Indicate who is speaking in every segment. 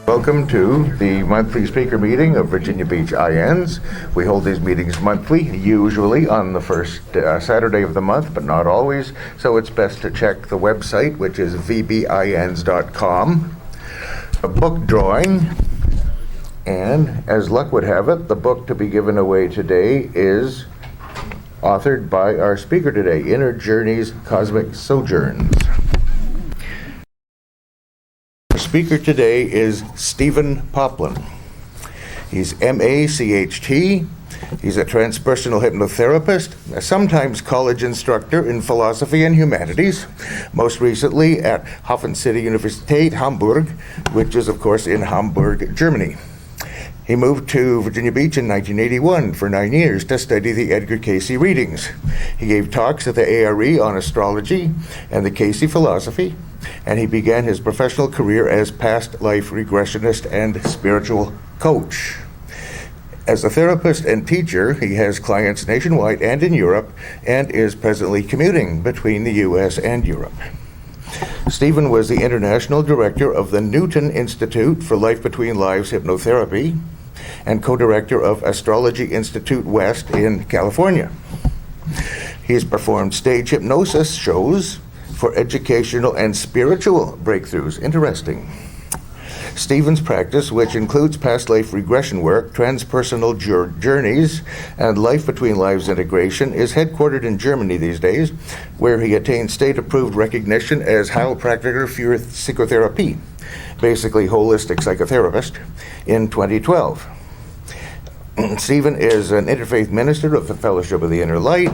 Speaker 1: Welcome to the monthly speaker meeting of Virginia Beach INs. We hold these meetings monthly, usually on the first Saturday of the month, but not always. So it's best to check the website, which is vbins.com. A book drawing, and as luck would have it, the book to be given away today is authored by our speaker today, Inner Journeys, Cosmic Sojourns. Our speaker today is Stephen Poplin. He's MACHT. He's a transpersonal hypnotherapist, a sometimes college instructor in philosophy and humanities, most recently at Hoffen City Universität Hamburg, which is, of course, in Hamburg, Germany. He moved to Virginia Beach in 1981 for 9 years to study the Edgar Cayce readings. He gave talks at the ARE on astrology and the Cayce philosophy, and he began his professional career as past life regressionist and spiritual coach. As a therapist and teacher, he has clients nationwide and in Europe, and is presently commuting between the US and Europe. Stephen was the international director of the Newton Institute for Life Between Lives Hypnotherapy and co-director of Astrology Institute West in California. He has performed stage hypnosis shows for educational and spiritual breakthroughs. Interesting. Stephen's practice, which includes past life regression work, transpersonal journeys, and life between lives integration, is headquartered in Germany these days, where he attained state-approved recognition as Heilpraktiker für Psychotherapie, basically holistic psychotherapist, in 2012. Stephen is an interfaith minister of the Fellowship of the Inner Light,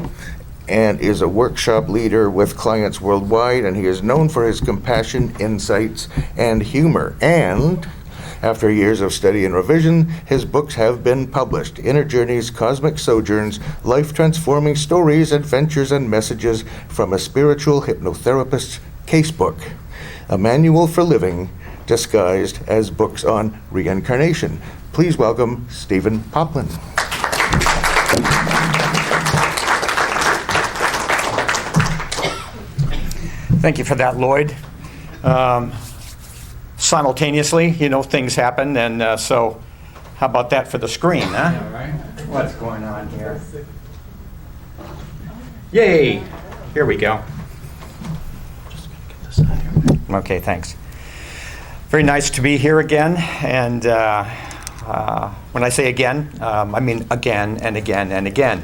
Speaker 1: and is a workshop leader with clients worldwide, and he is known for his compassion, insights, and humor. And after years of study and revision, his books have been published: Inner Journeys, Cosmic Sojourns, Life-Transforming Stories, Adventures, and Messages from a Spiritual Hypnotherapist's Casebook, a manual for living disguised as books on reincarnation. Please welcome Stephen Poplin.
Speaker 2: Thank you for that, Lloyd. Simultaneously, things happen, and so how about that for the screen, huh?
Speaker 3: Yeah, right.
Speaker 2: What's going on here? Yay! Here we go. Okay, thanks. Very nice to be here again, and when I say again, I mean again and again and again,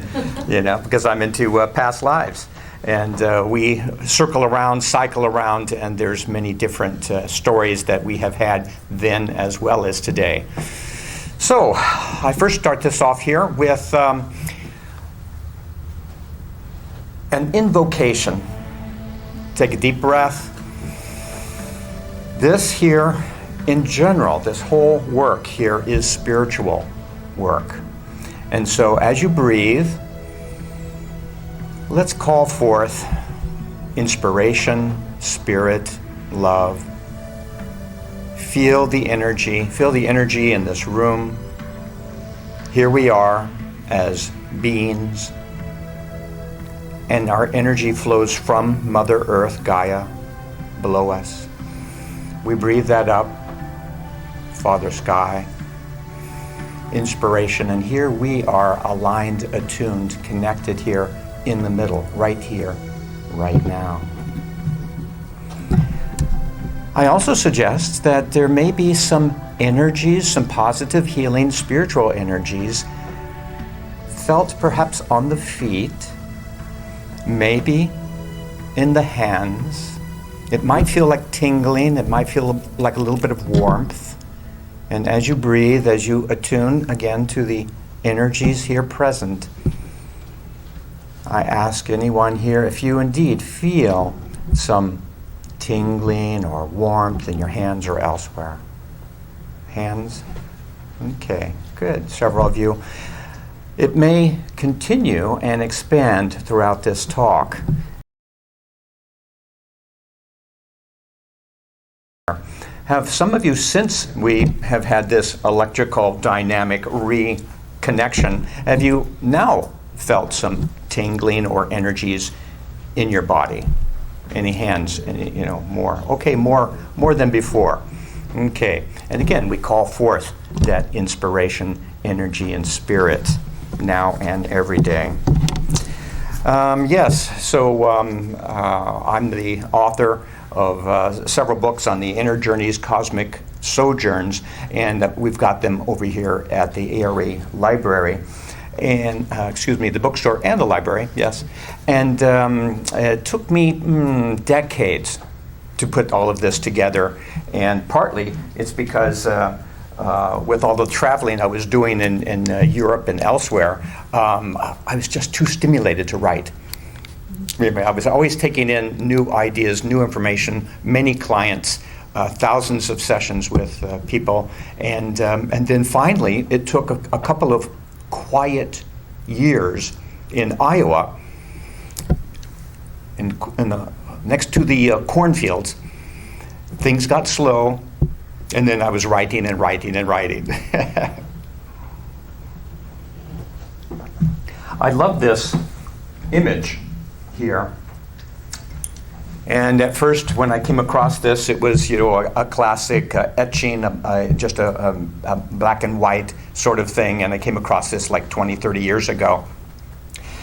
Speaker 2: because I'm into past lives. And we circle around, cycle around, and there's many different stories that we have had then as well as today. So I first start this off here with an invocation. Take a deep breath. This here, in general, this whole work here is spiritual work. And so as you breathe, let's call forth inspiration, spirit, love. Feel the energy in this room. Here we are as beings, and our energy flows from Mother Earth, Gaia, below us. We breathe that up, Father Sky, inspiration, and here we are aligned, attuned, connected here in the middle, right here, right now. I also suggest that there may be some energies, some positive healing spiritual energies felt perhaps on the feet, maybe in the hands. It might feel like tingling, it might feel like a little bit of warmth. And as you breathe, as you attune again to the energies here present, I ask anyone here if you indeed feel some tingling or warmth in your hands or elsewhere. Hands? Okay, good. Several of you. It may continue and expand throughout this talk. Have some of you, since we have had this electrical dynamic reconnection, have you now felt some tingling or energies in your body? Any hands? Any, more? Okay, more than before. Okay, and again, we call forth that inspiration, energy, and spirit now and every day. Yes, so I'm the author of several books on the inner journeys, cosmic sojourns, and we've got them over here at the ARE library, and the bookstore and the library, yes. And it took me decades to put all of this together, and partly it's because with all the traveling I was doing in Europe and elsewhere, I was just too stimulated to write. I was always taking in new ideas, new information, many clients, thousands of sessions with people, and then finally it took a couple of quiet years in Iowa, next to the cornfields. Things got slow, and then I was writing and writing and writing. I love this image here. And at first, when I came across this, it was, a classic etching, just a black and white sort of thing. And I came across this like 20, 30 years ago.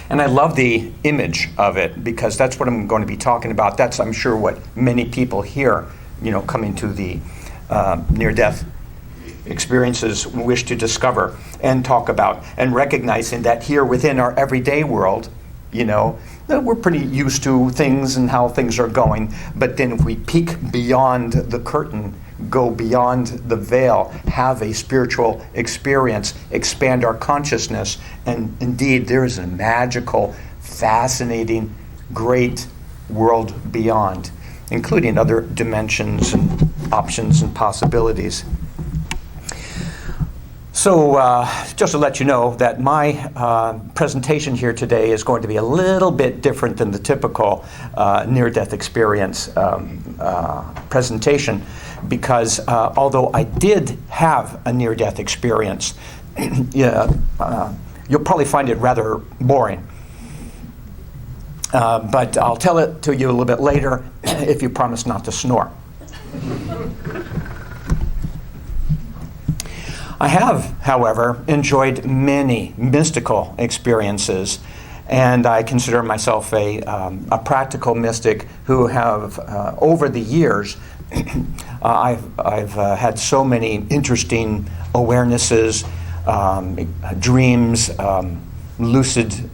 Speaker 2: And I love the image of it because that's what I'm going to be talking about. That's, I'm sure, what many people here, coming to the near-death experiences wish to discover and talk about, and recognizing that here within our everyday world, we're pretty used to things and how things are going. But then if we peek beyond the curtain, go beyond the veil, have a spiritual experience, expand our consciousness, and indeed there is a magical, fascinating, great world beyond, including other dimensions and options and possibilities. So just to let you know that my presentation here today is going to be a little bit different than the typical near-death experience presentation, because although I did have a near-death experience, you'll probably find it rather boring. But I'll tell it to you a little bit later if you promise not to snore. I have, however, enjoyed many mystical experiences, and I consider myself a practical mystic who have, over the years, I've had so many interesting awarenesses, dreams, lucid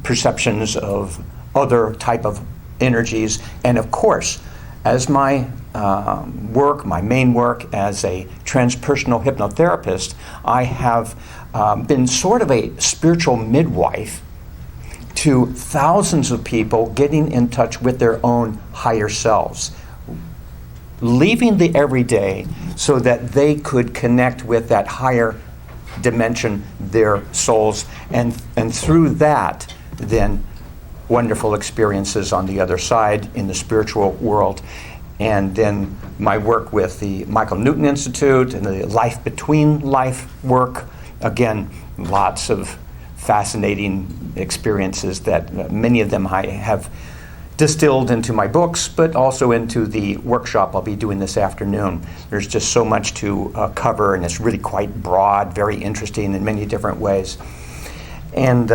Speaker 2: perceptions of other type of energies, and of course, as my my main work as a transpersonal hypnotherapist, I have been sort of a spiritual midwife to thousands of people getting in touch with their own higher selves, leaving the everyday so that they could connect with that higher dimension, their souls, and through that, then wonderful experiences on the other side in the spiritual world. And then my work with the Michael Newton Institute and the Life Between Life work, again, lots of fascinating experiences that many of them I have distilled into my books, but also into the workshop I'll be doing this afternoon. There's just so much to cover, and it's really quite broad, very interesting in many different ways. And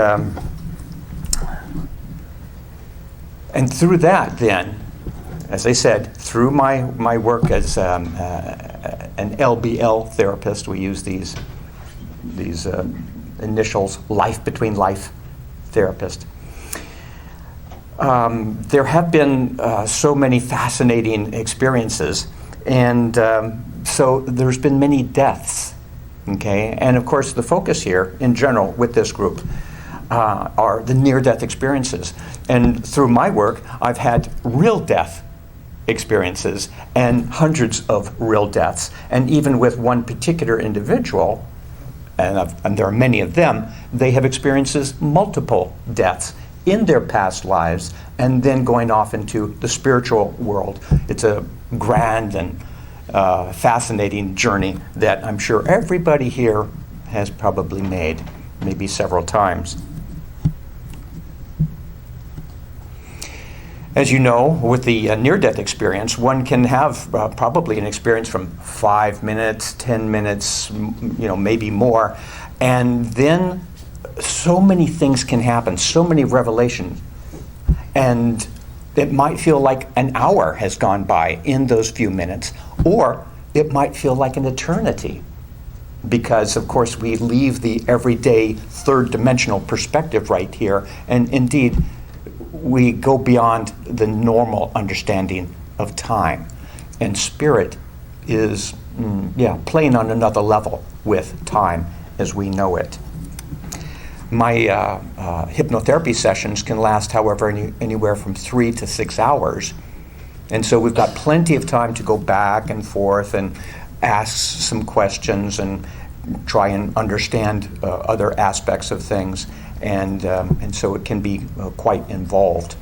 Speaker 2: through that, then, as I said, through my work as an LBL therapist, we use these initials, Life Between Life therapist. There have been so many fascinating experiences, and so there's been many deaths, okay? And of course, the focus here, in general, with this group, are the near-death experiences. And through my work, I've had real death experiences and hundreds of real deaths. And even with one particular individual, and there are many of them, they have experienced multiple deaths in their past lives and then going off into the spiritual world. It's a grand and fascinating journey that I'm sure everybody here has probably made, maybe several times. As you know, with the near-death experience, one can have probably an experience from 5 minutes, 10 minutes, maybe more, and then so many things can happen, so many revelations, and it might feel like an hour has gone by in those few minutes, or it might feel like an eternity, because of course we leave the everyday third-dimensional perspective right here, and indeed we go beyond the normal understanding of time. And spirit is, playing on another level with time as we know it. My hypnotherapy sessions can last, however, anywhere from 3 to 6 hours. And so we've got plenty of time to go back and forth and ask some questions and try and understand other aspects of things. And so it can be quite involved.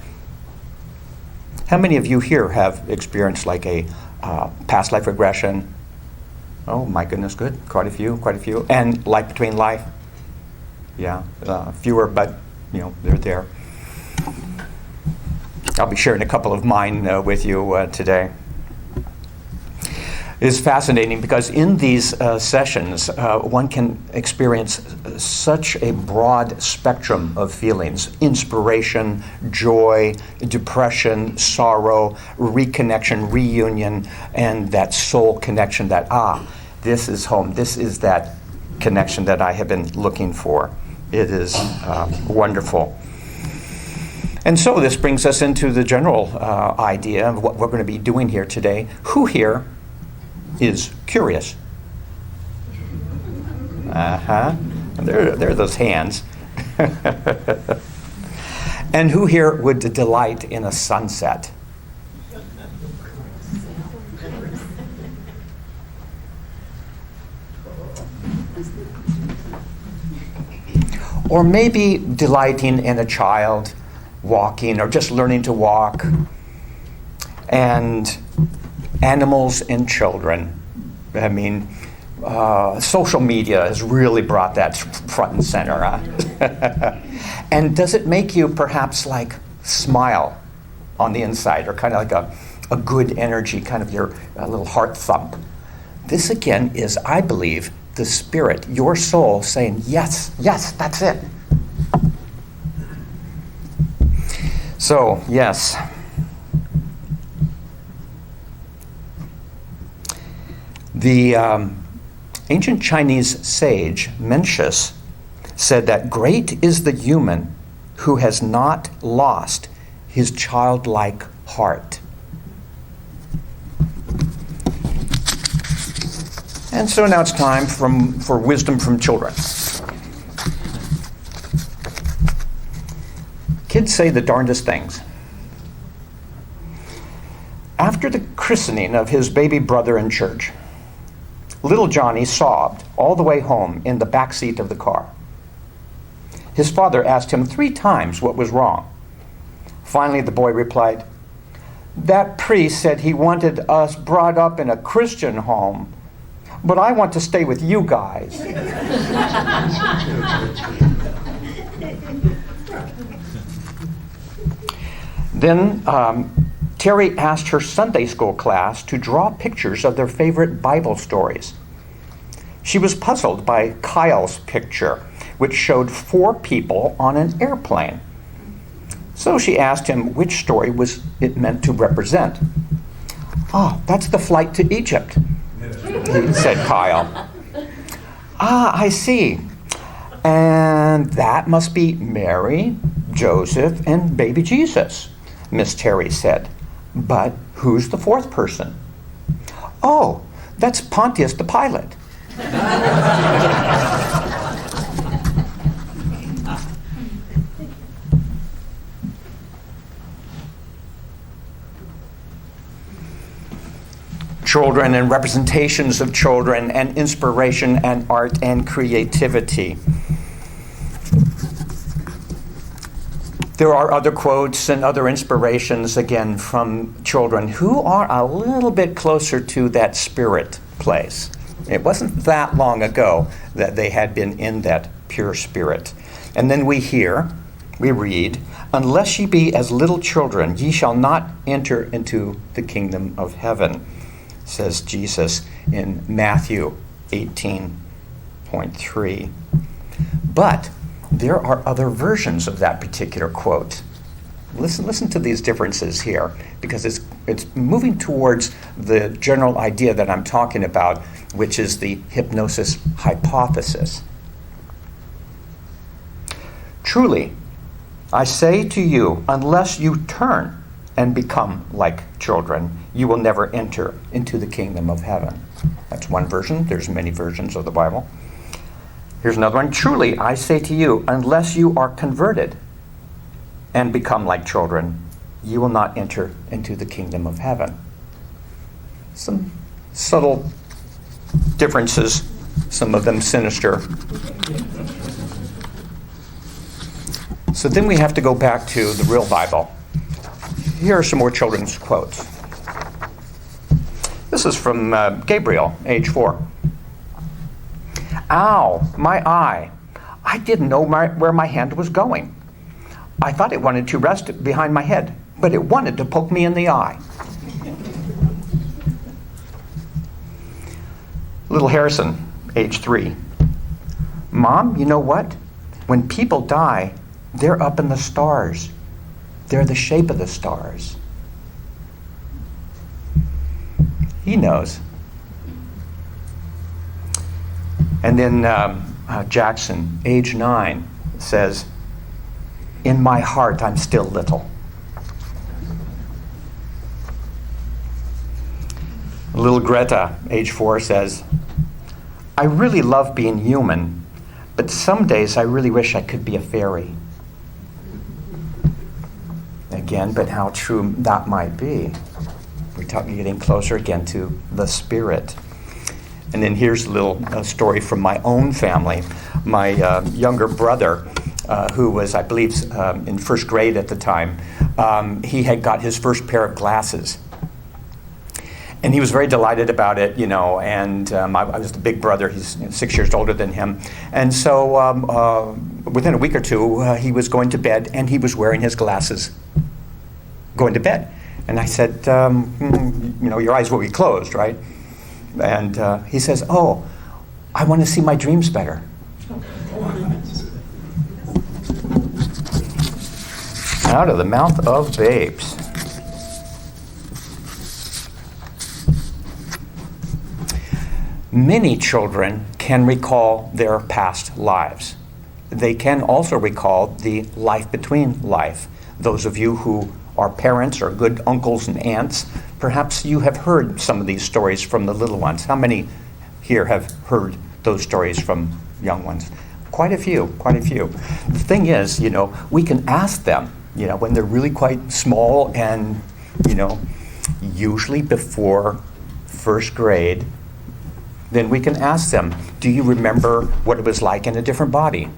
Speaker 2: How many of you here have experienced like a past life regression? Oh my goodness, good. Quite a few. And life between life? Yeah, fewer, but they're there. I'll be sharing a couple of mine with you today. It is fascinating because in these sessions, one can experience such a broad spectrum of feelings: inspiration, joy, depression, sorrow, reconnection, reunion, and that soul connection that, this is home. This is that connection that I have been looking for. It is wonderful. And so this brings us into the general idea of what we're going to be doing here today. Who here is curious? There are those hands. And who here would delight in a sunset? Or maybe delighting in a child walking or just learning to walk, and animals and children. I mean, social media has really brought that front and center. Huh? And does it make you perhaps like smile on the inside, or kind of like a good energy, kind of your little heart thump? This again is, I believe, the spirit, your soul saying, yes, that's it. So, yes. The ancient Chinese sage Mencius said that great is the human who has not lost his childlike heart. And so now it's time for wisdom from children. Kids say the darndest things. After the christening of his baby brother in church, little Johnny sobbed all the way home in the back seat of the car. His father asked him 3 times what was wrong. Finally, the boy replied, "That priest said he wanted us brought up in a Christian home, but I want to stay with you guys." Then Terry asked her Sunday school class to draw pictures of their favorite Bible stories. She was puzzled by Kyle's picture, which showed 4 people on an airplane. So she asked him which story was it meant to represent. "Oh, that's the flight to Egypt," said Kyle. "Ah, I see. And that must be Mary, Joseph, and baby Jesus," Miss Terry said. "But who's the 4th person?" "Oh, that's Pontius the Pilate." Children and representations of children and inspiration and art and creativity. There are other quotes and other inspirations, again, from children who are a little bit closer to that spirit place. It wasn't that long ago that they had been in that pure spirit. And then we read Unless ye be as little children, ye shall not enter into the kingdom of heaven, says Jesus in Matthew 18:3. But there are other versions of that particular quote. Listen to these differences here, because it's moving towards the general idea that I'm talking about, which is the hypnosis hypothesis. Truly, I say to you, unless you turn and become like children, you will never enter into the kingdom of heaven. That's one version. There's many versions of the Bible. Here's another one. Truly, I say to you, unless you are converted and become like children, you will not enter into the kingdom of heaven. Some subtle differences, some of them sinister. So then we have to go back to the real Bible. Here are some more children's quotes. This is from Gabriel, age 4. Ow, my eye. I didn't know where my hand was going. I thought it wanted to rest behind my head, but it wanted to poke me in the eye. Little Harrison, age 3. Mom, you know what? When people die, they're up in the stars. They're the shape of the stars. He knows. And then Jackson, age 9, says, in my heart, I'm still little. Little Greta, age 4, says, I really love being human, but some days I really wish I could be a fairy. Again, but how true that might be. We're getting closer again to the spirit. And then here's a little story from my own family. My younger brother, who was, I believe, in first grade at the time, he had got his first pair of glasses. And he was very delighted about it, and I was the big brother. He's 6 years older than him. And so within a week or two, he was going to bed, and he was wearing his glasses going to bed. And I said, your eyes will be closed, right? And he says, oh, I want to see my dreams better. Out of the mouth of babes. Many children can recall their past lives. They can also recall the life between life. Those of you who are parents or good uncles and aunts, perhaps you have heard some of these stories from the little ones. How many here have heard those stories from young ones? Quite a few. The thing is, we can ask them, when they're really quite small and, usually before first grade, then we can ask them, do you remember what it was like in a different body?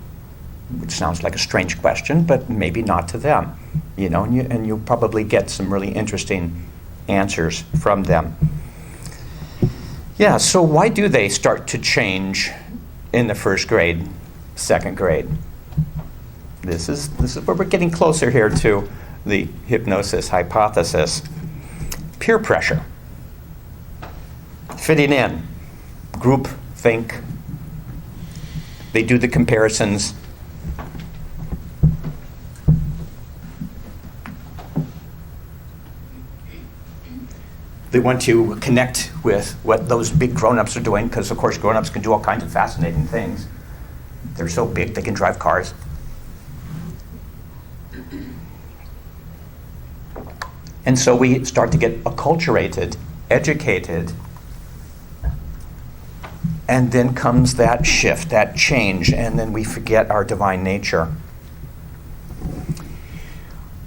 Speaker 2: Which sounds like a strange question, but maybe not to them, and you'll probably get some really interesting answers from them. Yeah, so why do they start to change in the first grade, second grade? This is where we're getting closer here to the hypnosis hypothesis. Peer pressure, fitting in, group think. They do the comparisons. They want to connect with what those big grown-ups are doing, because of course grown-ups can do all kinds of fascinating things. They're so big they can drive cars. And so we start to get acculturated, educated, and then comes that shift, that change, and then we forget our divine nature.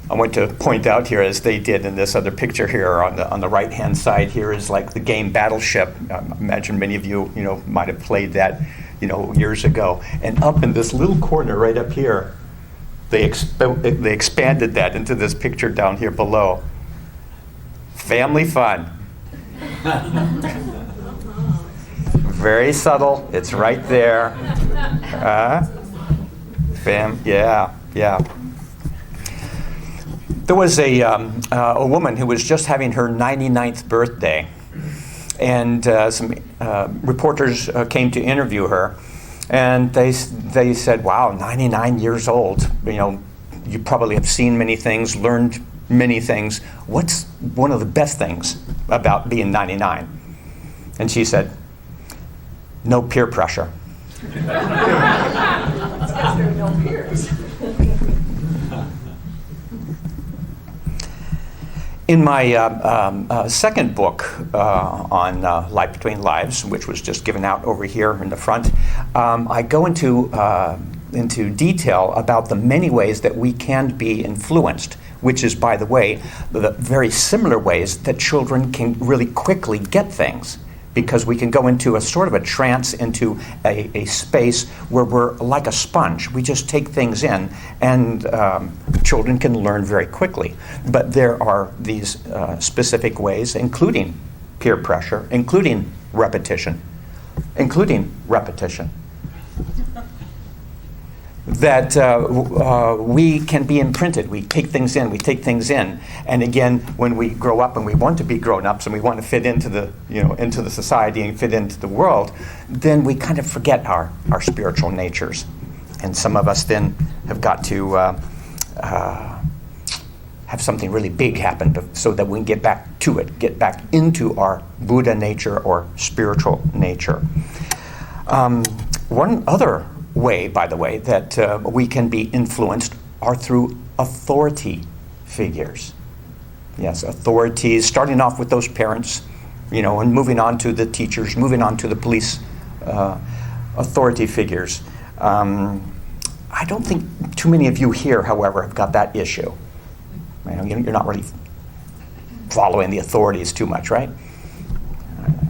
Speaker 2: I want to point out here, as they did in this other picture here on the right-hand side, here is like the game Battleship. I imagine many of you, might have played that, years ago. And up in this little corner right up here, they expanded that into this picture down here below. Family fun. Very subtle. It's right there. Yeah. There was a woman who was just having her 99th birthday, and some reporters came to interview her, and they said, "Wow, 99 years old. You know, you probably have seen many things, learned many things. What's one of the best things about being 99?" And she said, "No peer pressure."
Speaker 3: It's because there are no peers.
Speaker 2: In my second book on Life Between Lives, which was just given out over here in the front, I go into detail about the many ways that we can be influenced, which is, by the way, the very similar ways that children can really quickly get things, because we can go into a sort of a trance, into a space where we're like a sponge. We just take things in, and children can learn very quickly. But there are these specific ways, including peer pressure, including repetition, that we can be imprinted. We take things in, and again, when we grow up and we want to be grown-ups and we want to fit into the society and fit into the world, then we kind of forget our spiritual natures, and some of us then have got to have something really big happen so that we can get back to it, get back into our Buddha nature or spiritual nature. One other way, by the way, that we can be influenced are through authority figures. Yes, authorities, starting off with those parents, and moving on to the teachers, moving on to the police, authority figures. I don't think too many of you here, however, have got that issue. You're not really following the authorities too much, right?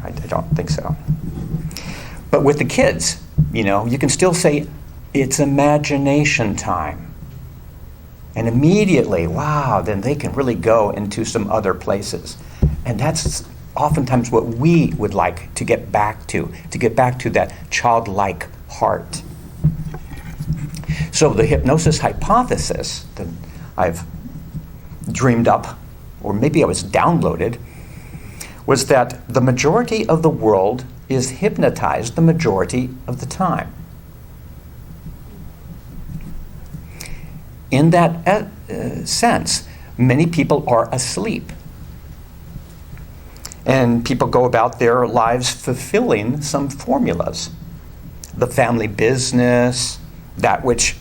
Speaker 2: I don't think so. But with the kids, you can still say, "It's imagination time." And immediately, wow, then they can really go into some other places. And that's oftentimes what we would like to get back to that childlike heart. So the hypnosis hypothesis that I've dreamed up, or maybe I was downloaded, was that the majority of the world is hypnotized the majority of the time. In that sense, many people are asleep. And people go about their lives fulfilling some formulas. The family business, that which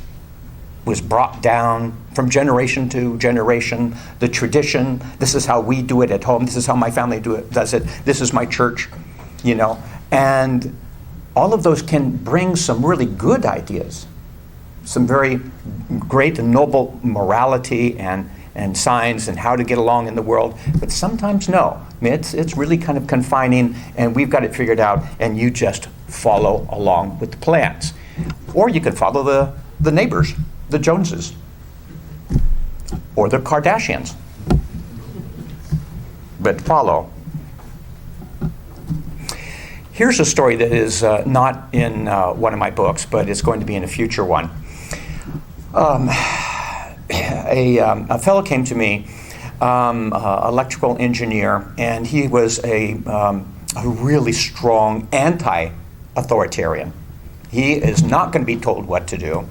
Speaker 2: was brought down from generation to generation, the tradition, this is how we do it at home, this is how my family does it, this is my church, and all of those can bring some really good ideas, some very great and noble morality and signs and how to get along in the world, but sometimes no. It's really kind of confining, and we've got it figured out, and you just follow along with the plans. Or you could follow the neighbors, the Joneses, or the Kardashians, but follow. Here's a story that is not in one of my books, but it's going to be in a future one. A fellow came to me, electrical engineer, and he was a really strong anti-authoritarian. He is not going to be told what to do.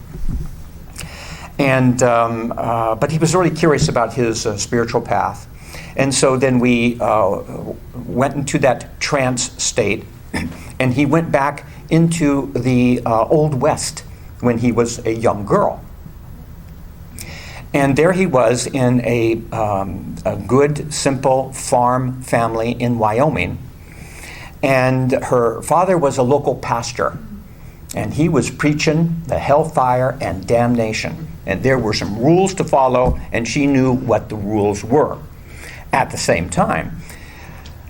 Speaker 2: And but he was really curious about his spiritual path. And so then we went into that trance state, and he went back into the Old West when he was a young girl. And there he was in a good, simple farm family in Wyoming. And her father was a local pastor. And he was preaching the hellfire and damnation. And there were some rules to follow, and she knew what the rules were. At the same time,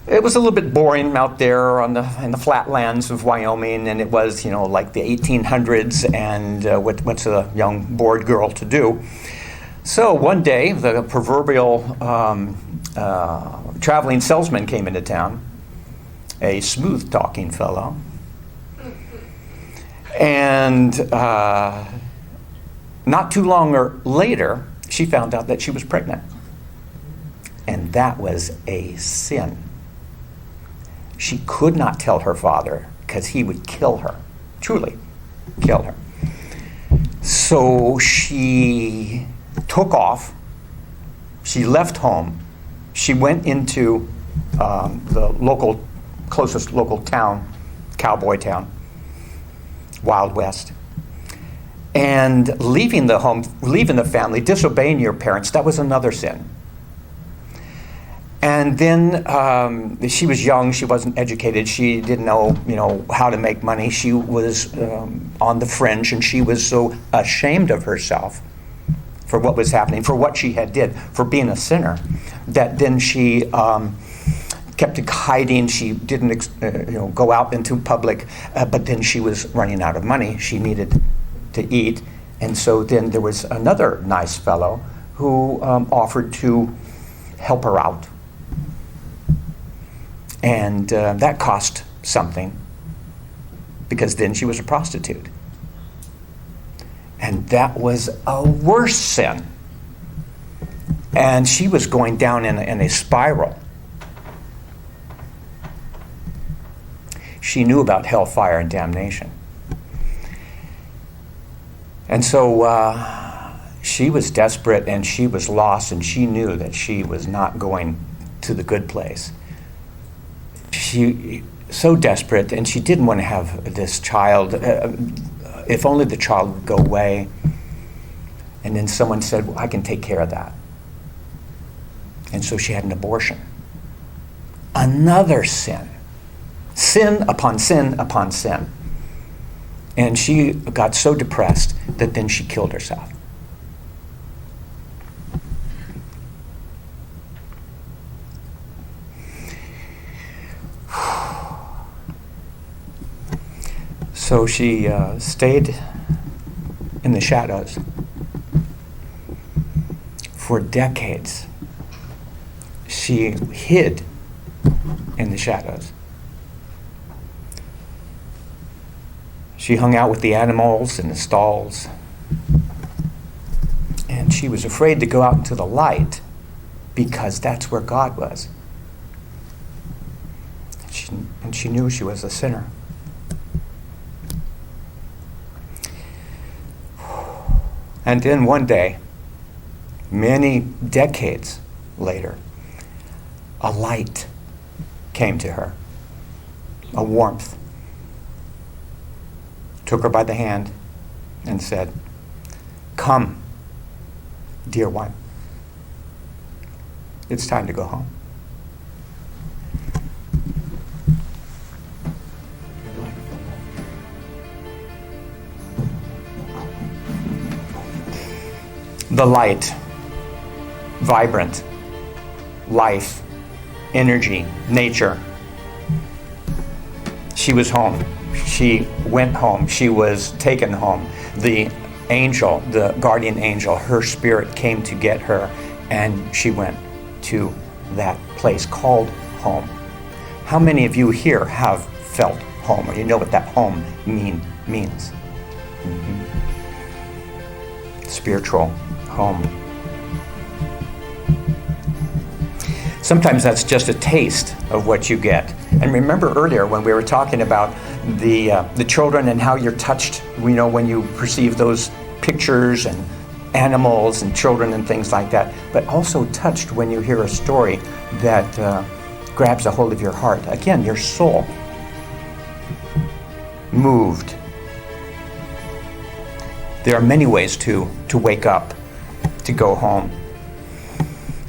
Speaker 2: it was a little bit boring out there in the flatlands of Wyoming, and it was, like the 1800s, and what's a young bored girl to do? So one day, the proverbial traveling salesman came into town, a smooth-talking fellow, and not too long later, she found out that she was pregnant. that was a sin. She could not tell her father because he would kill her, truly kill her. So she took off. She left home. She went into the closest local town, cowboy town, Wild West. And leaving the home, leaving the family, disobeying your parents, that was another sin. And then she was young, she wasn't educated, she didn't know, how to make money. She was on the fringe, and she was so ashamed of herself for what was happening, for what she had did, for being a sinner, that then she kept hiding. She didn't go out into public, but then she was running out of money. She needed to eat, and so then there was another nice fellow who offered to help her out. And that cost something, because then she was a prostitute. And that was a worse sin. And she was going down in a spiral. She knew about hellfire and damnation. And so she was desperate, and she was lost, and she knew that she was not going to the good place. She so desperate, and she didn't want to have this child. If only the child would go away. And then someone said, well, I can take care of that. And so she had an abortion. Another sin. Sin upon sin upon sin. And she got so depressed that then she killed herself. So she stayed in the shadows for decades. She hid in the shadows. She hung out with the animals in the stalls. And she was afraid to go out into the light because that's where God was. And she knew she was a sinner. And then one day, many decades later, a light came to her, a warmth. Took her by the hand and said, "Come, dear one. It's time to go home." The light, vibrant, life, energy, nature. She was home. She went home. She was taken home. The angel, the guardian angel, her spirit came to get her, and she went to that place called home. How many of you here have felt home, or you know what that home means? Mm-hmm. Spiritual home. Sometimes that's just a taste of what you get. And remember earlier when we were talking about the children and how you're touched, when you perceive those pictures and animals and children and things like that, but also touched when you hear a story that grabs a hold of your heart. Again, your soul moved. There are many ways to wake up, to go home.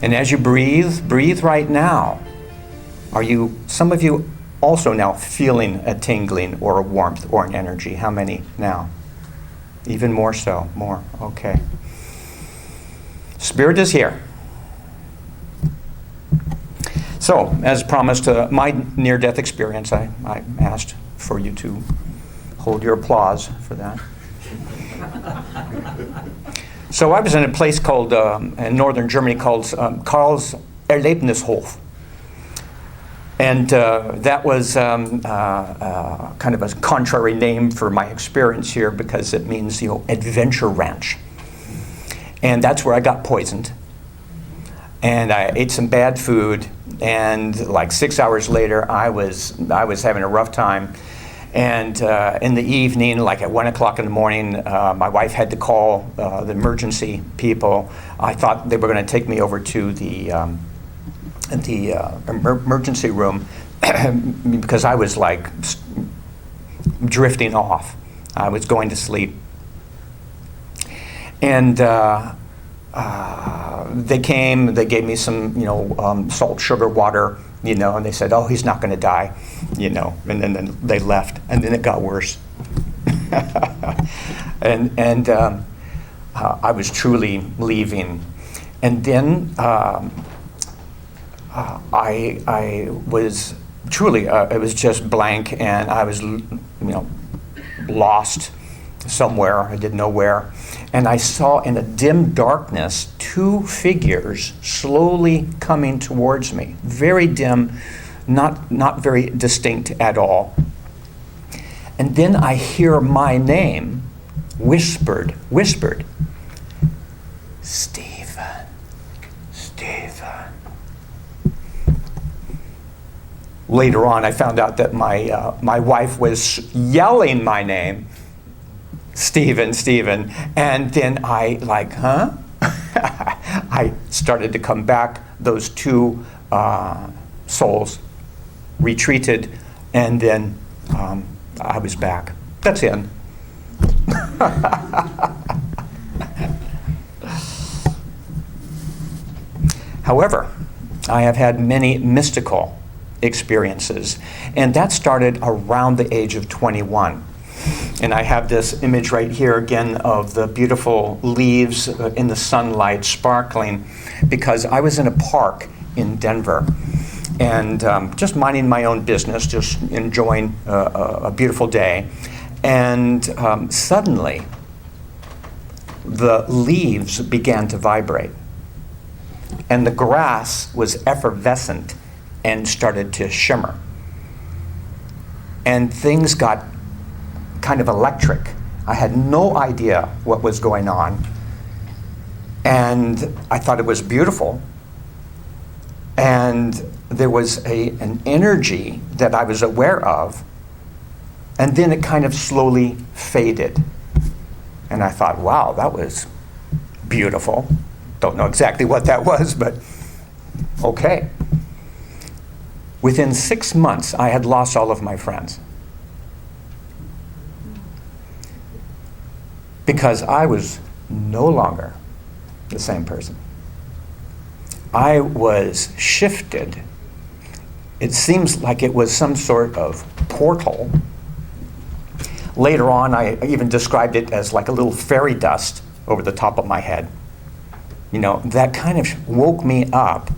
Speaker 2: And as you breathe right now. Some of you also now feeling a tingling or a warmth or an energy? How many now? Even more so, more, okay. Spirit is here. So, as promised, my near-death experience, I asked for you to hold your applause for that. So I was in a place called, in northern Germany, called Karl's Erlebnishof. And that was kind of a contrary name for my experience here, because it means, adventure ranch. And that's where I got poisoned. And I ate some bad food, and like 6 hours later, I was having a rough time. And in the evening, like at 1 o'clock in the morning, my wife had to call the emergency people. I thought they were going to take me over to the emergency room because I was like drifting off. I was going to sleep. And they came, they gave me some, salt, sugar, water, and they said, oh, he's not going to die, and then they left, and then it got worse. and I was truly leaving. And then I was truly, it was just blank, and I was, lost somewhere. I didn't know where. And I saw in a dim darkness 2 figures slowly coming towards me. Very dim, not very distinct at all. And then I hear my name whispered. Stephen. Later on, I found out that my wife was yelling my name, Stephen, and then I I started to come back. Those 2 souls retreated, and then I was back. That's it. However, I have had many mystical experiences, and that started around the age of 21. And I have this image right here again of the beautiful leaves in the sunlight sparkling, because I was in a park in Denver and just minding my own business, just enjoying a beautiful day. And suddenly the leaves began to vibrate, and the grass was effervescent and started to shimmer. And things got kind of electric. I had no idea what was going on. And I thought it was beautiful. And there was an energy that I was aware of. And then it kind of slowly faded. And I thought, wow, that was beautiful. Don't know exactly what that was, but okay. Within 6 months, I had lost all of my friends. Because I was no longer the same person. I was shifted. It seems like it was some sort of portal. Later on, I even described it as like a little fairy dust over the top of my head. That kind of woke me up.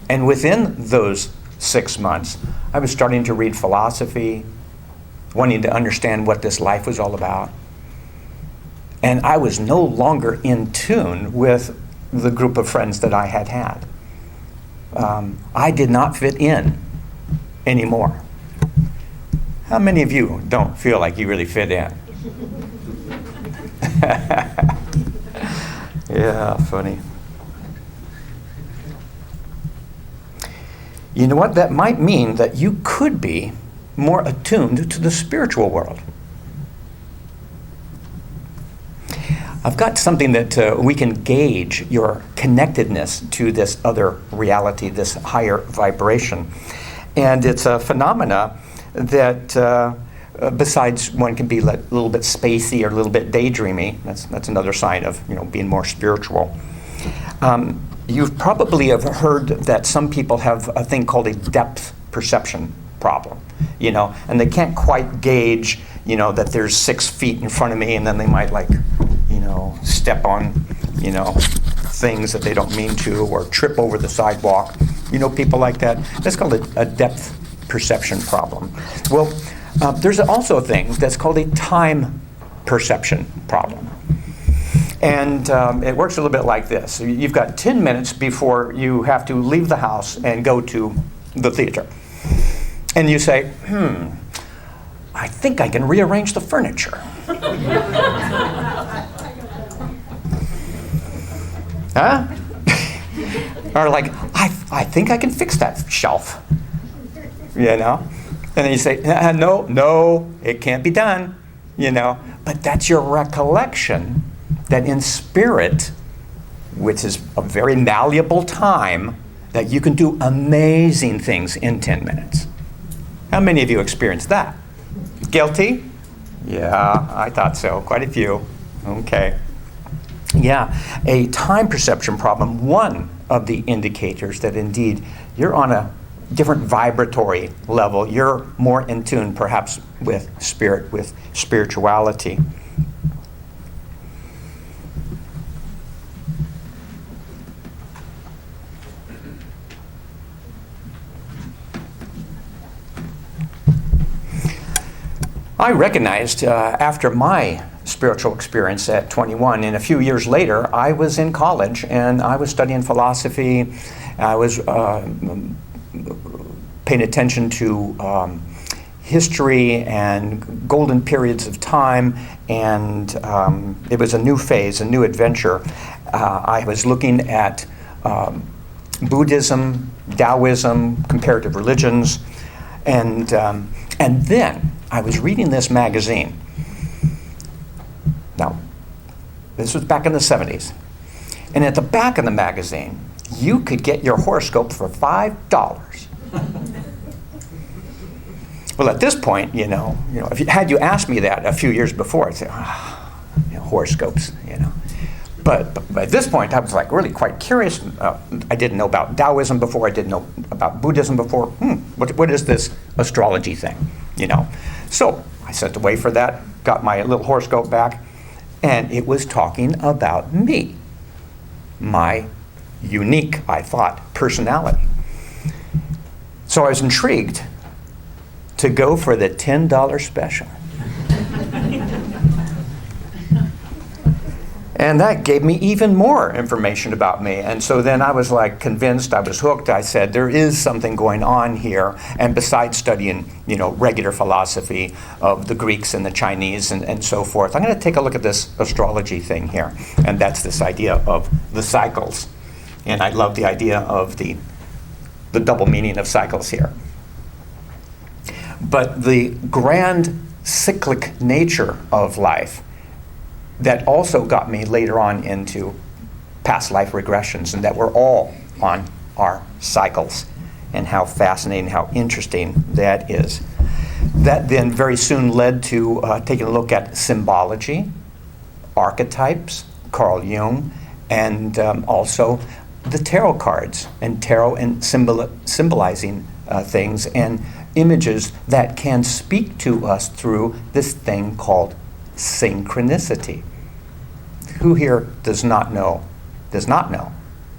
Speaker 2: And within those 6 months, I was starting to read philosophy, wanting to understand what this life was all about. And I was no longer in tune with the group of friends that I had had. I did not fit in anymore. How many of you don't feel like you really fit in? Yeah, funny. You know what? That might mean that you could be more attuned to the spiritual world. I've got something that we can gauge your connectedness to this other reality, this higher vibration. And it's a phenomena that, besides one can be a little bit spacey or a little bit daydreamy, that's another sign of being more spiritual. You've probably have heard that some people have a thing called a depth perception problem, and they can't quite gauge, that there's 6 feet in front of me, and then they might step on, things that they don't mean to, or trip over the sidewalk. People like that. That's called a depth perception problem. Well, there's also a thing that's called a time perception problem. And it works a little bit like this. You've got 10 minutes before you have to leave the house and go to the theater. And you say, I think I can rearrange the furniture. Huh? Or like, I think I can fix that shelf. You know? And then you say, no, it can't be done. You know? But that's your recollection that in spirit, which is a very malleable time, that you can do amazing things in 10 minutes. How many of you experienced that? Guilty? Yeah, I thought so. Quite a few. Okay. Yeah, a time perception problem, one of the indicators that indeed you're on a different vibratory level. You're more in tune perhaps with spirit, with spirituality. I recognized after my spiritual experience at 21, and a few years later, I was in college and I was studying philosophy. I was paying attention to history and golden periods of time, and it was a new phase, a new adventure. I was looking at Buddhism, Taoism, comparative religions, and then I was reading this magazine. Now, this was back in the 70s. And at the back of the magazine, you could get your horoscope for $5. Well, at this point, you know, if had you asked me that a few years before, I'd say, horoscopes, you know. But at this point, I was like really quite curious. I didn't know about Taoism before. I didn't know about Buddhism before. What is this astrology thing, you know? So I sent away for that, got my little horoscope back, and it was talking about me, my unique, I thought, personality. So I was intrigued to go for the $10 special. And that gave me even more information about me. And so then I was like convinced, I was hooked. I said, there is something going on here. And besides studying, regular philosophy of the Greeks and the Chinese and so forth, I'm going to take a look at this astrology thing here. And that's this idea of the cycles. And I love the idea of the double meaning of cycles here. But the grand cyclic nature of life that also got me later on into past life regressions, and that we're all on our cycles, and how fascinating, how interesting that is. That then very soon led to taking a look at symbology, archetypes, Carl Jung, and also the tarot cards, and tarot and symbolizing things and images that can speak to us through this thing called synchronicity. Who here does not know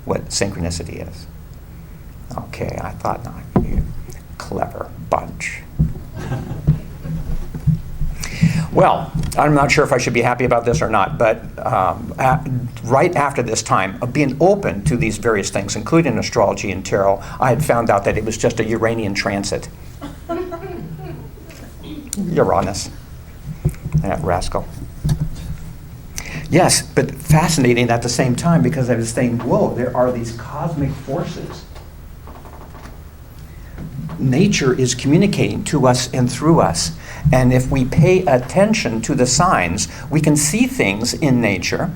Speaker 2: what synchronicity is? Okay, I thought not. You clever bunch. Well, I'm not sure if I should be happy about this or not, but right after this time of being open to these various things, including astrology and tarot, I had found out that it was just a Uranian transit. Uranus. That rascal. Yes, but fascinating at the same time, because I was saying, whoa, there are these cosmic forces. Nature is communicating to us and through us. And if we pay attention to the signs, we can see things in nature.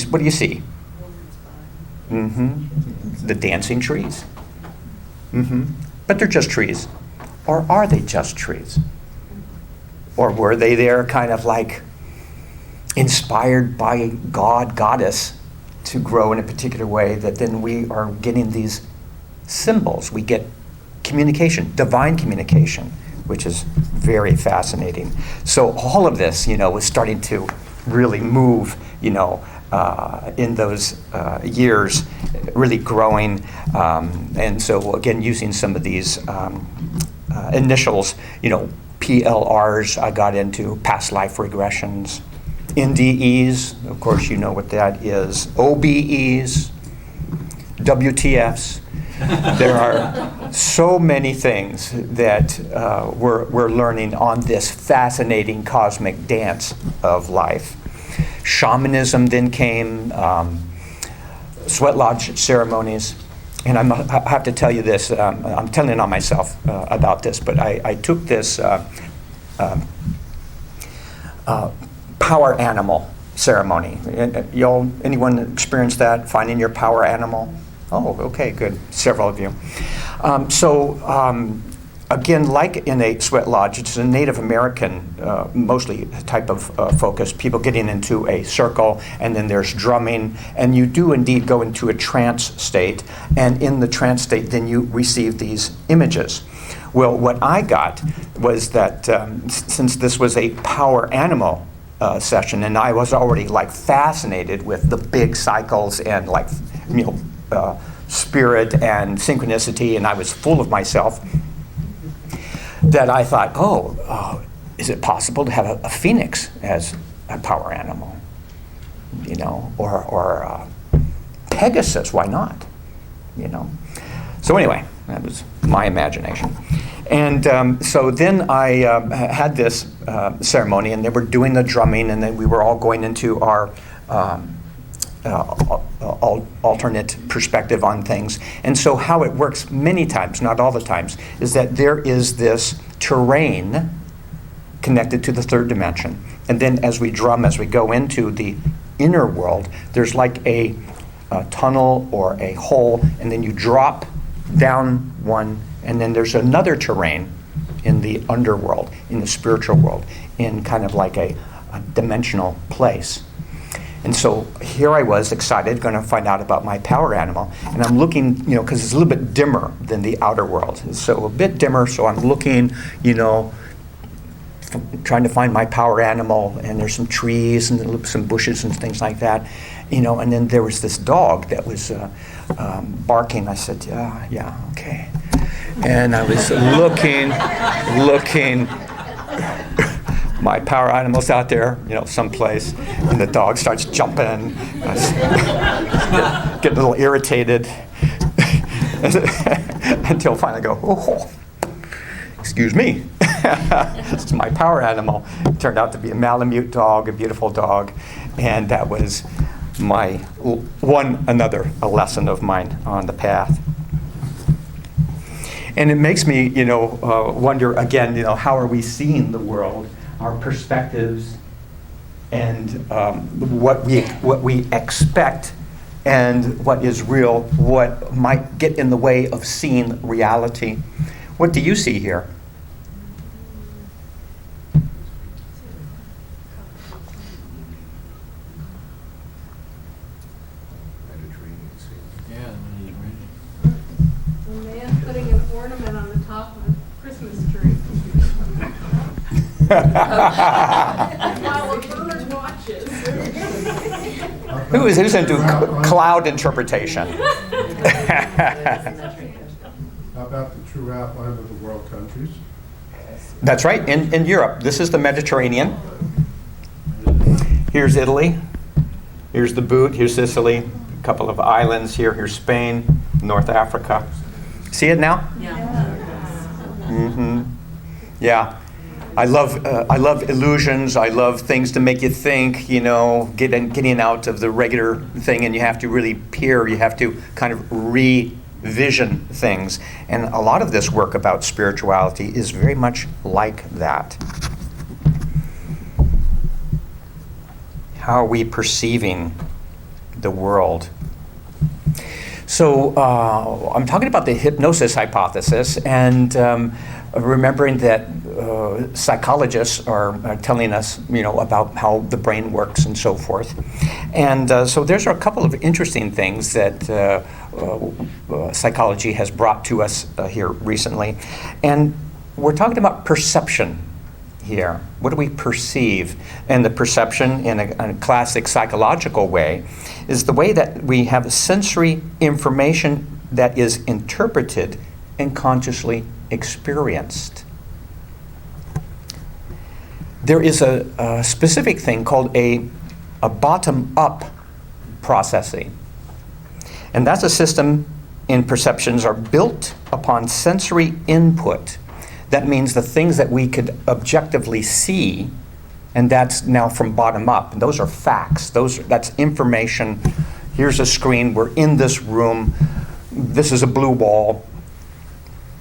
Speaker 2: What do you see? The dancing trees. But they're just trees. Or are they just trees? Or were they there kind of like inspired by God, goddess, to grow in a particular way, that then we are getting these symbols. We get communication, divine communication, which is very fascinating. So all of this, was starting to really move, in those years, really growing. And so again, using some of these initials, PLRs, I got into past life regressions. NDEs, of course you know what that is. OBEs, WTFs. There are so many things that we're learning on this fascinating cosmic dance of life. Shamanism then came, sweat lodge ceremonies, and I have to tell you this, I'm telling on myself about this, but I took this power animal ceremony. Anyone experienced that, finding your power animal? Oh, okay, good. Several of you. Again, like in a sweat lodge, it's a Native American, mostly type of focus, people getting into a circle, and then there's drumming, and you do indeed go into a trance state, and in the trance state, then you receive these images. Well, what I got was that since this was a power animal session, and I was already like fascinated with the big cycles and like, spirit and synchronicity, and I was full of myself, that I thought, is it possible to have a phoenix as a power animal? Or Pegasus, why not? So anyway, that was my imagination. And so then I had this ceremony, and they were doing the drumming, and then we were all going into our alternate perspective on things. And so how it works many times, not all the times, is that there is this terrain connected to the third dimension. And then as we drum, as we go into the inner world, there's like a tunnel or a hole, and then you drop down one, and then there's another terrain in the underworld, in the spiritual world, in kind of like a dimensional place. And so here I was, excited, going to find out about my power animal. And I'm looking, because it's a little bit dimmer than the outer world. So a bit dimmer, so I'm looking, trying to find my power animal. And there's some trees and some bushes and things like that. And then there was this dog that was barking. I said, yeah, okay. And I was looking. My power animal's out there, someplace, and the dog starts jumping, get a little irritated, until finally I go, oh, excuse me. This is my power animal. It turned out to be a Malamute dog, a beautiful dog, and that was a lesson of mine on the path. And it makes me, wonder again, how are we seeing the world? Our perspectives, and what we expect, and what is real, what might get in the way of seeing reality. What do you see here?
Speaker 3: A man putting an ornament on the top of a Christmas tree. While a bird watches.
Speaker 2: Who's into cloud interpretation?
Speaker 4: How about the true outline of the world countries?
Speaker 2: That's right, in Europe. This is the Mediterranean. Here's Italy. Here's the boot. Here's Sicily. A couple of islands here. Here's Spain, North Africa. See it now?
Speaker 3: Yeah.
Speaker 2: Mm-hmm. Yeah. I love illusions. I love things to make you think, getting out of the regular thing, and you have to really peer. You have to kind of revision things. And a lot of this work about spirituality is very much like that. How are we perceiving the world? So I'm talking about the hypnosis hypothesis, and remembering that psychologists are telling us, about how the brain works and so forth. And so there's a couple of interesting things that psychology has brought to us here recently. And we're talking about perception here. What do we perceive? And the perception, in a classic psychological way, is the way that we have sensory information that is interpreted and consciously experienced. There is a specific thing called a bottom-up processing. And that's a system in perceptions are built upon sensory input. That means the things that we could objectively see, and that's now from bottom up. And those are facts. That's information, Here's a screen. We're in this room. This is a blue wall.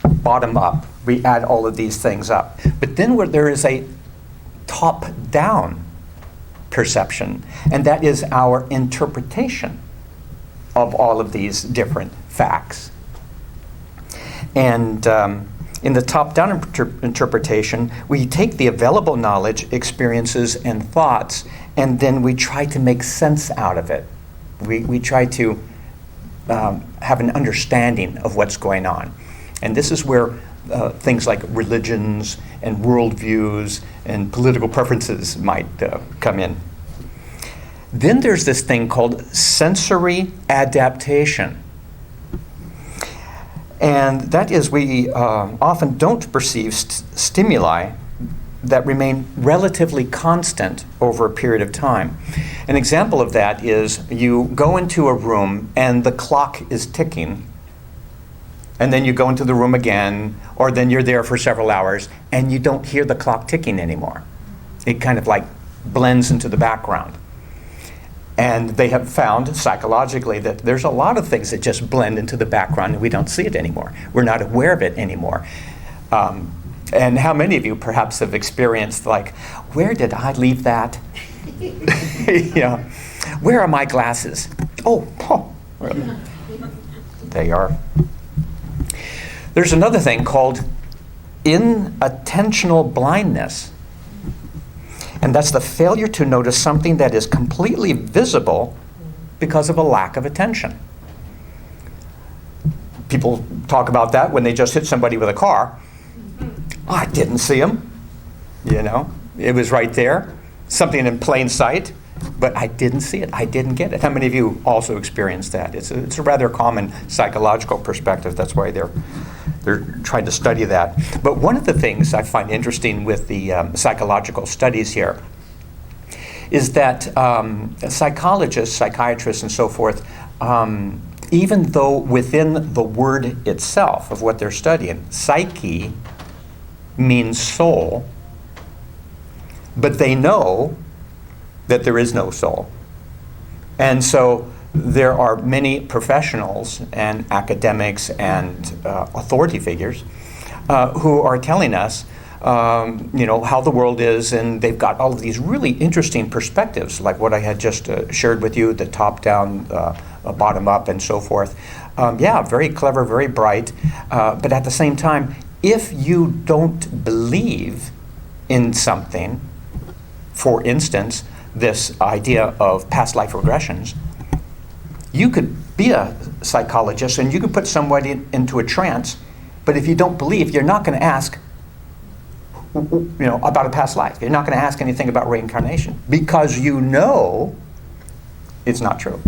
Speaker 2: Bottom up. We add all of these things up. But then where there is a top-down perception, and that is our interpretation of all of these different facts. And in the top-down interpretation, we take the available knowledge, experiences, and thoughts, and then we try to make sense out of it. We try to have an understanding of what's going on. And this is where things like religions and worldviews and political preferences might come in. Then there's this thing called sensory adaptation. And that is, we often don't perceive stimuli that remain relatively constant over a period of time. An example of that is you go into a room and the clock is ticking, and then you go into the room again, or then you're there for several hours and you don't hear the clock ticking anymore. It kind of like blends into the background. And they have found psychologically that there's a lot of things that just blend into the background and we don't see it anymore. We're not aware of it anymore. And how many of you perhaps have experienced, like, where did I leave that? Where are my glasses? Oh, they are. There's another thing called inattentional blindness. And that's the failure to notice something that is completely visible because of a lack of attention. People talk about that when they just hit somebody with a car. Oh, I didn't see him. It was right there. Something in plain sight, but I didn't see it. I didn't get it. How many of you also experienced that? It's a rather common psychological perspective. That's why they're trying to study that. But one of the things I find interesting with the psychological studies here is that psychologists, psychiatrists, and so forth, even though within the word itself of what they're studying, psyche means soul, but they know that there is no soul. And so there are many professionals and academics and authority figures who are telling us how the world is, and they've got all of these really interesting perspectives, like what I had just shared with you, the top-down, bottom-up, and so forth. Very clever, very bright, but at the same time, if you don't believe in something, for instance, this idea of past life regressions, you could be a psychologist and you could put somebody into a trance, but if you don't believe, you're not going to ask about a past life. You're not going to ask anything about reincarnation because you know it's not true.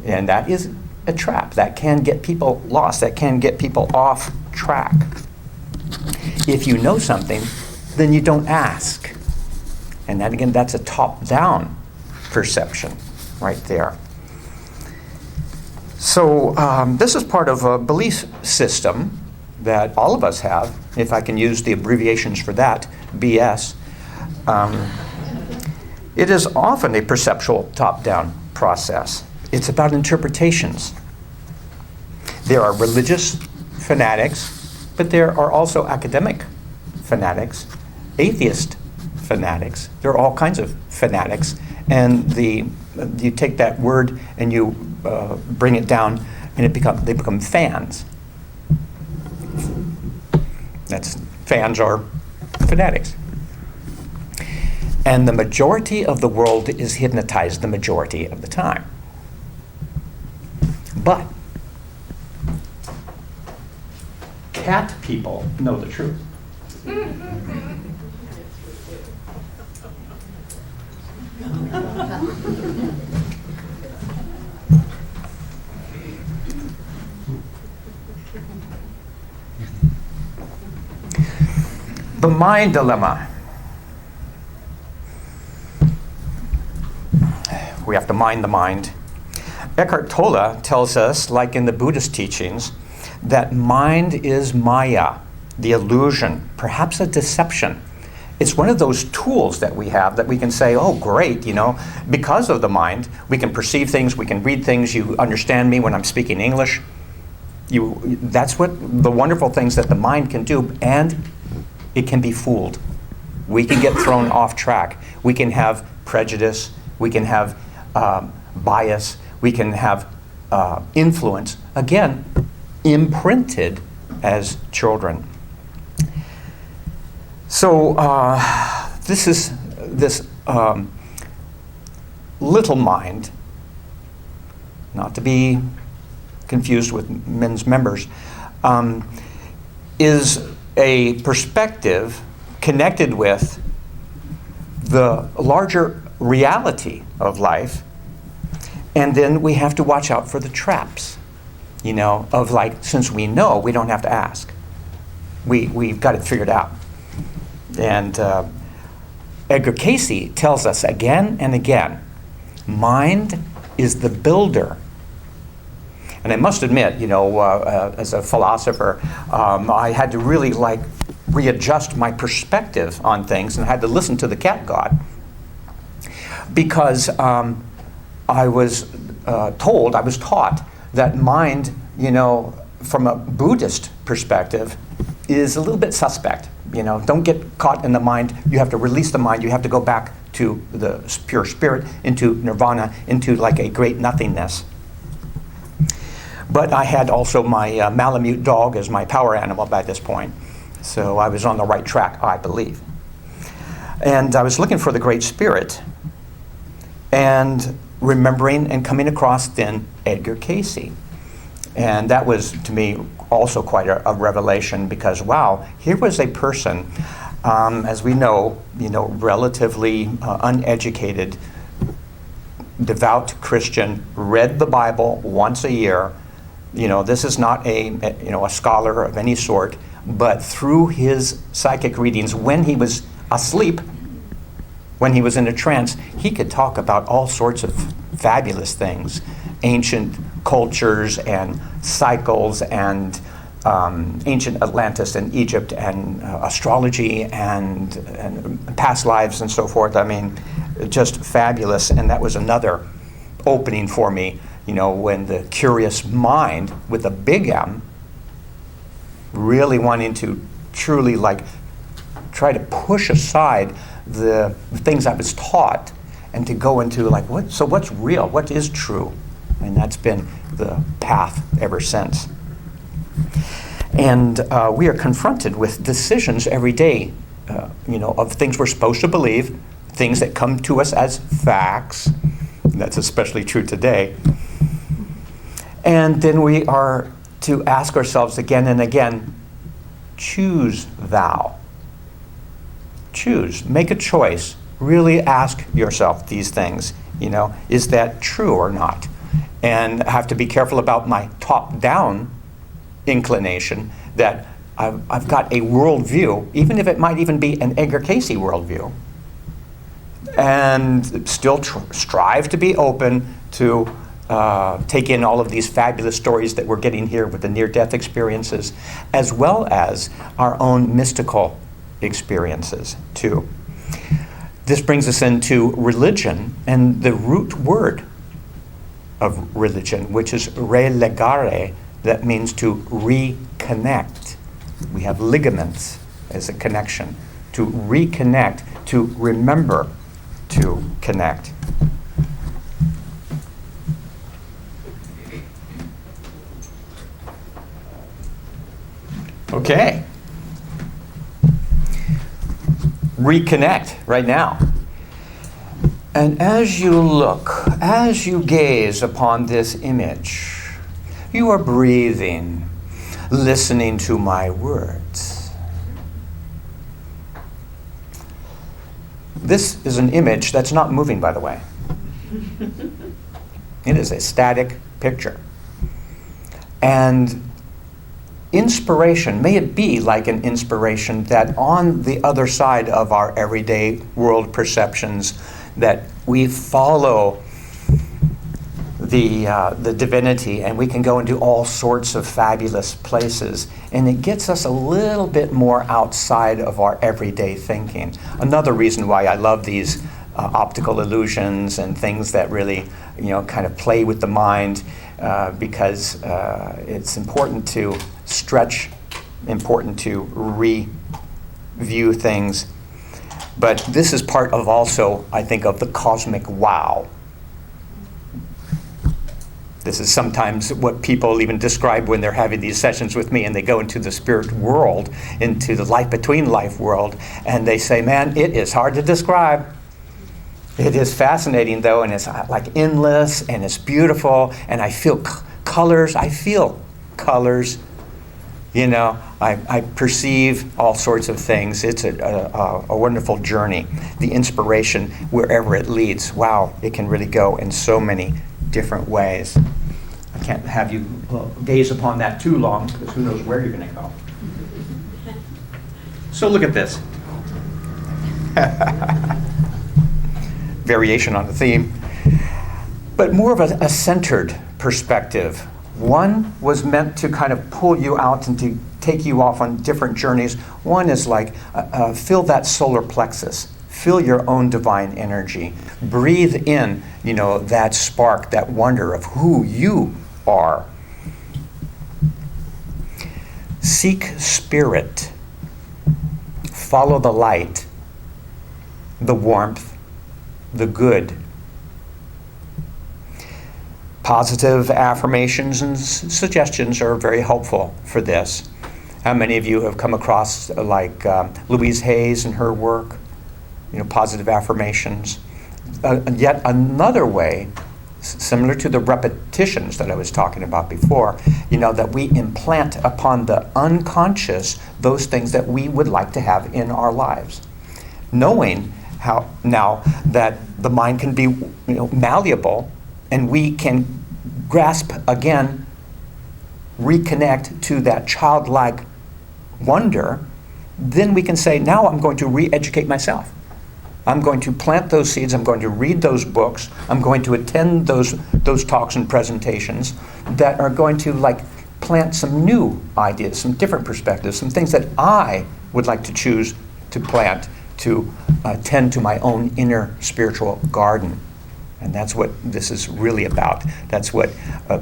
Speaker 2: And that is a trap. That can get people lost. That can get people off track. If you know something, then you don't ask. And that, again, that's a top-down perception right there. So this is part of a belief system that all of us have, if I can use the abbreviations for that, BS. It is often a perceptual top-down process. It's about interpretations. There are religious fanatics, but there are also academic fanatics, atheist fanatics. There are all kinds of fanatics. And you take that word and you bring it down, and they become fans. Fans are fanatics. And the majority of the world is hypnotized the majority of the time. But cat people know the truth. The mind dilemma. We have to mind the mind. Eckhart Tolle tells us, like in the Buddhist teachings, that mind is maya, the illusion, perhaps a deception. it's one of those tools that we have that we can say, oh, great, because of the mind, we can perceive things, we can read things, you understand me when I'm speaking English. That's what the wonderful things that the mind can do, and it can be fooled. We can get thrown off track. We can have prejudice, we can have bias, we can have influence, again, imprinted as children. So this little mind, not to be confused with men's members, is a perspective connected with the larger reality of life, and then we have to watch out for the traps, of like, since we know, we don't have to ask. We've got it figured out. And Edgar Cayce tells us again and again, mind is the builder. And I must admit, as a philosopher, I had to really readjust my perspective on things, and I had to listen to the cat god, because I was taught that mind, from a Buddhist perspective, is a little bit suspect. Don't get caught in the mind. You have to release the mind. You have to go back to the pure spirit, into nirvana, into like a great nothingness. But I had also my Malamute dog as my power animal by this point. So I was on the right track, I believe. And I was looking for the Great Spirit, and remembering and coming across then Edgar Cayce. And that was, to me, also quite a revelation, because, wow, here was a person, as we know, relatively uneducated, devout Christian, read the Bible once a year. This is not a scholar of any sort, but through his psychic readings, when he was asleep, when he was in a trance, he could talk about all sorts of fabulous things, ancient cultures and cycles and ancient Atlantis and Egypt and astrology and past lives and so forth. I mean, just fabulous. And that was another opening for me, when the curious mind with a big M, really wanting to truly try to push aside the things I was taught, and to go into what's real, what is true? And that's been the path ever since. And we are confronted with decisions every day, of things we're supposed to believe, things that come to us as facts. That's especially true today. And then we are to ask ourselves again and again, choose thou. Choose, make a choice. Really ask yourself these things, is that true or not? And I have to be careful about my top-down inclination, that I've got a worldview, even if it might even be an Edgar Cayce worldview, and still strive to be open to take in all of these fabulous stories that we're getting here with the near-death experiences, as well as our own mystical experiences too. This brings us into religion and the root word of religion, which is relegare, that means to reconnect. We have ligaments as a connection. To reconnect, to remember to connect. Okay. Reconnect right now. And as you look, as you gaze upon this image, you are breathing, listening to my words. This is an image that's not moving, by the way. It is a static picture. And inspiration, may it be like an inspiration that on the other side of our everyday world perceptions, that we follow the divinity, and we can go into all sorts of fabulous places, and it gets us a little bit more outside of our everyday thinking. Another reason why I love these optical illusions and things that really, kind of play with the mind, because it's important to stretch, important to review things. But this is part of also, I think, of the cosmic wow. This is sometimes what people even describe when they're having these sessions with me and they go into the spirit world, into the life between life world, and they say, man, it is hard to describe. It is fascinating, though, and it's like endless, and it's beautiful, and I feel colors. I feel colors. I perceive all sorts of things. It's a wonderful journey. The inspiration, wherever it leads, wow, it can really go in so many different ways. I can't have you gaze upon that too long, because who knows where you're going to go. So look at this. Variation on the theme, but more of a centered perspective. One was meant to kind of pull you out and to take you off on different journeys. One is like, feel that solar plexus. Feel your own divine energy. Breathe in, that spark, that wonder of who you are. Seek spirit. Follow the light, the warmth, the good. Positive affirmations and suggestions are very helpful for this. How many of you have come across Louise Hayes and her work? Positive affirmations. Yet another way, similar to the repetitions that I was talking about before, that we implant upon the unconscious those things that we would like to have in our lives. Knowing how now that the mind can be malleable, and we can grasp again, reconnect to that childlike wonder, then we can say, now I'm going to re-educate myself. I'm going to plant those seeds. I'm going to read those books. I'm going to attend those talks and presentations that are going to plant some new ideas, some different perspectives, some things that I would like to choose to plant to tend to my own inner spiritual garden. And that's what this is really about. That's what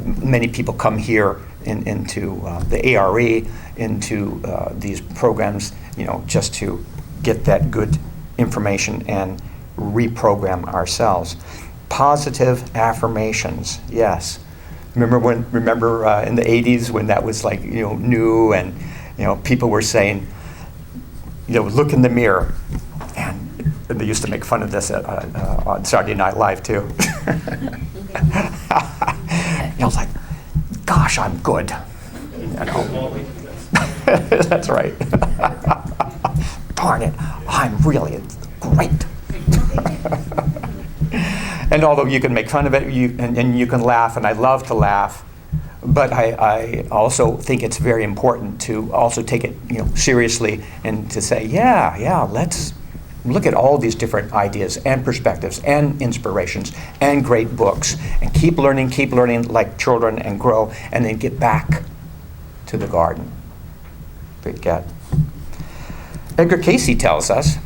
Speaker 2: many people come here into the ARE, into these programs, just to get that good information and reprogram ourselves. Positive affirmations, yes. Remember in the 80s when that was new, and people were saying, look in the mirror. And they used to make fun of this on Saturday Night Live too. I was like, gosh, I'm good. That's right. Darn it, I'm really great. And although you can make fun of it, and you can laugh, and I love to laugh, but I also think it's very important to also take it seriously and to say, let's look at all these different ideas and perspectives and inspirations and great books, and keep learning like children, and grow, and then get back to the garden. Edgar Cayce tells us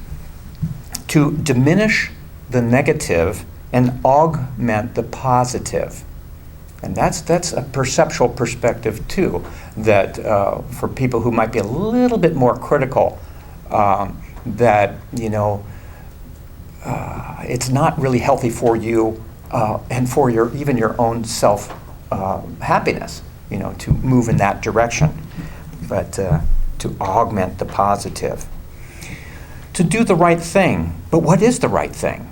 Speaker 2: to diminish the negative and augment the positive. And that's a perceptual perspective too, that for people who might be a little bit more critical, that it's not really healthy for you and for even your own self happiness, to move in that direction, but to augment the positive. To do the right thing. But what is the right thing?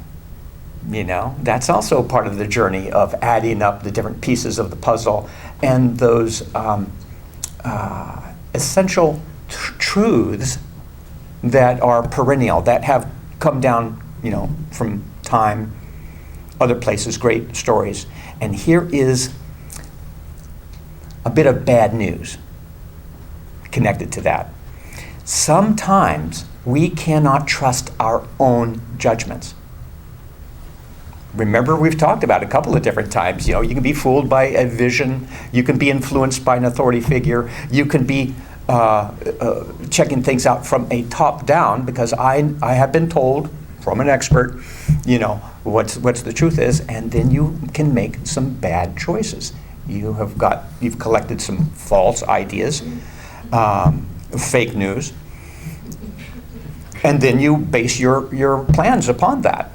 Speaker 2: That's also part of the journey of adding up the different pieces of the puzzle and those essential truths that are perennial, that have come down, from time, other places, great stories. And here is a bit of bad news connected to that. Sometimes we cannot trust our own judgments. Remember, we've talked about a couple of different times. You can be fooled by a vision. You can be influenced by an authority figure. You can be checking things out from a top down, because I have been told from an expert, what's the truth is, and then you can make some bad choices. You've collected some false ideas, fake news, and then you base your plans upon that.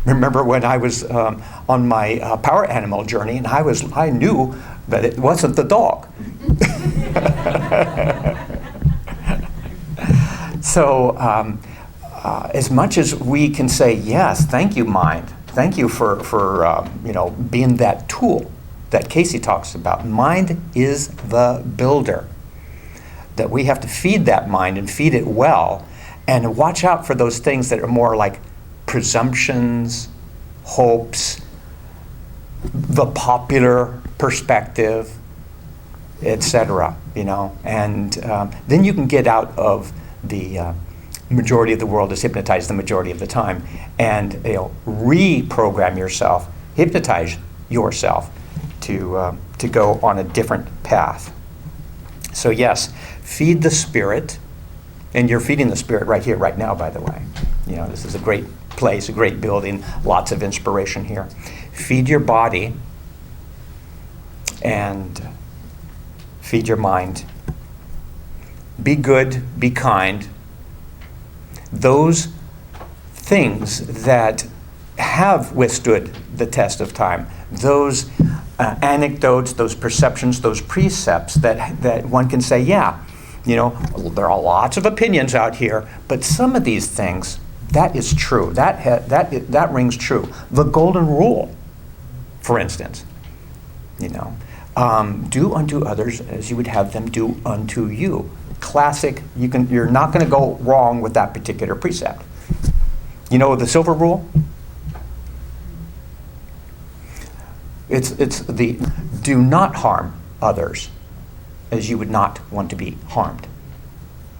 Speaker 2: Remember when I was on my power animal journey, and I knew that it wasn't the dog. So as much as we can say, yes, thank you, mind, thank you for being that tool that Casey talks about. Mind is the builder. That we have to feed that mind and feed it well, and watch out for those things that are more like presumptions, hopes, the popular perspective, etc. And then you can get out of the majority of the world is hypnotized the majority of the time, and reprogram yourself, hypnotize yourself to go on a different path. So yes, feed the spirit, and you're feeding the spirit right here, right now, by the way. This is a great place, a great building, lots of inspiration here. Feed your body and feed your mind. Be good, be kind. Those things that have withstood the test of time, those anecdotes, those perceptions, those precepts that one can say, yeah, there are lots of opinions out here, but some of these things, that is true. That rings true. The golden rule, for instance, do unto others as you would have them do unto you. Classic. You're not going to go wrong with that particular precept. The silver rule? It's the do not harm others as you would not want to be harmed.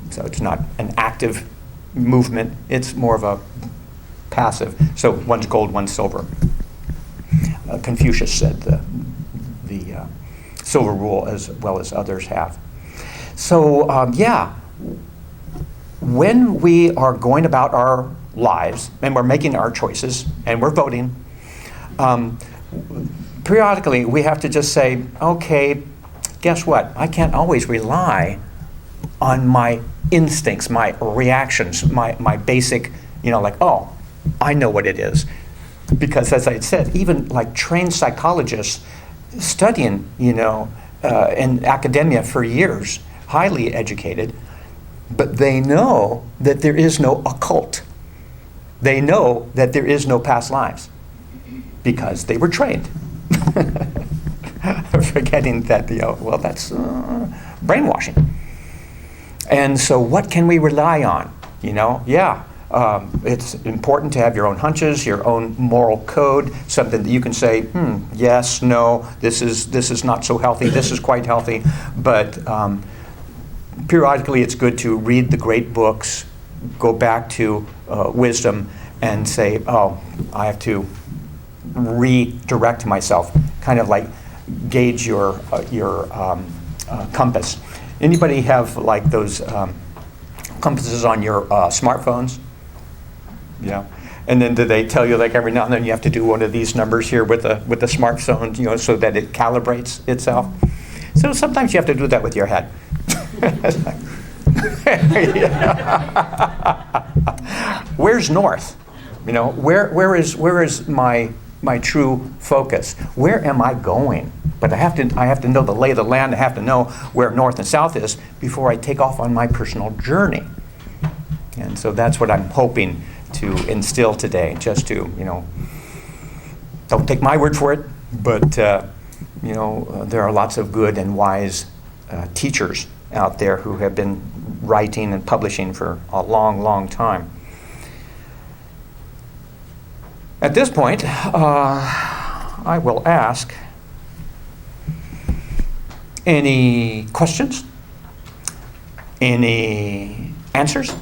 Speaker 2: So it's not an active movement, it's more of a passive. So one's gold, one's silver. Confucius said the silver rule as well as others have. So when we are going about our lives and we're making our choices and we're voting, periodically we have to just say, okay, guess what? I can't always rely on my instincts, my reactions, my basic, oh, I know what it is. Because as I said, even like trained psychologists studying, in academia for years, highly educated, but they know that there is no occult. They know that there is no past lives because they were trained. Forgetting that, that's brainwashing. And so what can we rely on? It's important to have your own hunches, your own moral code, something that you can say, yes, no, this is not so healthy, this is quite healthy. But periodically it's good to read the great books, go back to wisdom and say, oh, I have to redirect myself, kind of like gauge your compass. Anybody have like those compasses on your smartphones? Yeah. And then do they tell you like every now and then you have to do one of these numbers here with the smartphone, so that it calibrates itself? So sometimes you have to do that with your head. Where's north? Where is my true focus? Where am I going? But I have to know the lay of the land. I have to know where north and south is before I take off on my personal journey. And so that's what I'm hoping to instill today, just to, don't take my word for it, but, there are lots of good and wise teachers out there who have been writing and publishing for a long, long time. At this point, I will ask any questions? Any answers?